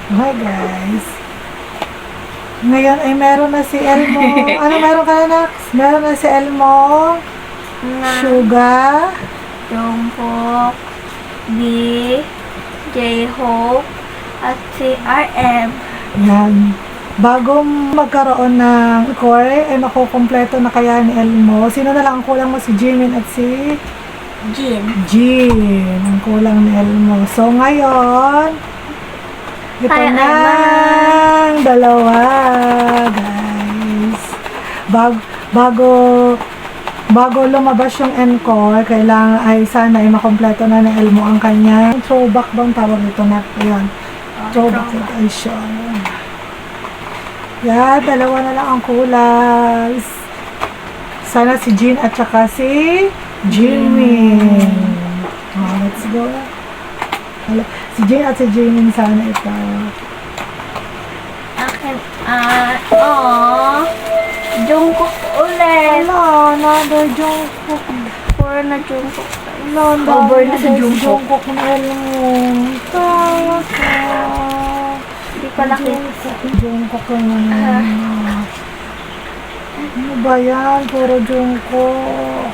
Hi guys. Ngayon ay meron na si Elmo. Ano meron ka na, Nax? Meron na si Elmo. Suga. Jungkook, B, J-Hope, at si RM. Yan. Bago magkaroon ng core, ay makukumpleto na kaya ni Elmo. Sino na lang ang kulang mo? Si Jimin at si Jin. Jin. Ang kulang ni Elmo. So ngayon, ito Hi, na ang dalawa, guys. Bago lumabas yung encore, kailangan ay sana ay makompleto na ng Elmo ang kanyang throwback bang tawag ito na? Ayan. Throwback edition. Yan, dalawa na lang ang kulang. Sana si Jin at saka si Jimin. Oh, let's go. Si Jin at si Jimin sana ito. Akin, Jungkook ulit. Wala, another Jungkook. Puro na Jungkook. Wala, Over na si Jungkook. Jungkook na Elmo. Tawa ka. Hindi ko nakita. Jungkook naman. Ano ba yan? Puro Jungkook.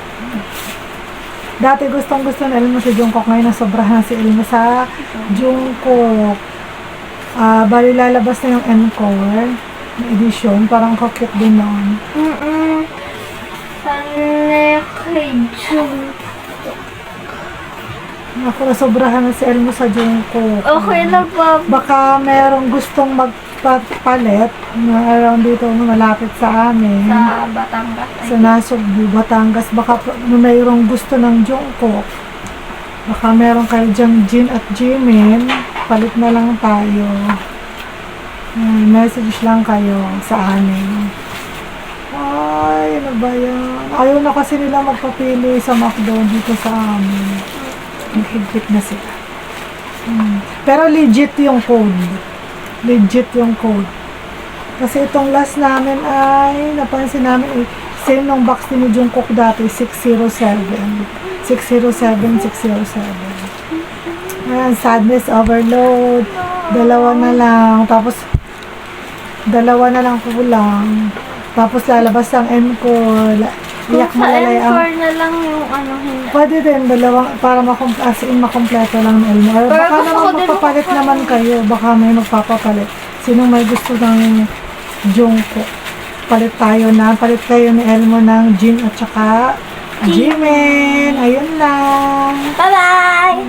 Dati gustong-gusto ng Elmo si Jungkook. Ngayon nasobrahan si Elmo sa Jungkook. Bali lalabas na yung encore na edition. Parang kakit din noon. Sana kay Jungkook. Ako nasobrahan na si Elmo sa Jungkook. Okay lang ba? Baka merong gustong magpapalit na around dito malapit sa amin. Sa Batangas. Sa Nasugbu, Batangas. Baka mayroong gusto ng Jungkook. Baka meron kayo dyang Jin at Jimin. Palit na lang tayo. Message lang kayo sa amin. Ay, ano ba yan? Ayaw na kasi nila magpapili sa McDo dito sa amin. Higpit na sila. Pero legit yung code. Legit yung code. Kasi itong last namin ay napansin namin same nung box ni Jungkook dati 607. 607. Ayan, sadness overload. Dalawa na lang. Tapos dalawa na lang kulang. Tapos lalabas ang encore. Iyak Kung sa malalay ang M4 na lang yung hindi. pwede din, dalawang, para makompleto lang ng Elmo. Or Pero baka gusto ko naman din magpapalit magpapalit. naman kayo. Baka may magpapapalit. Sinong may gusto ng Jungkook? Palit kayo ni Elmo ng Jin at saka Jimin. Ayun lang. Bye-bye! Bye.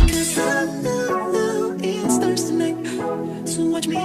Cause I know it starts tonight. So watch me.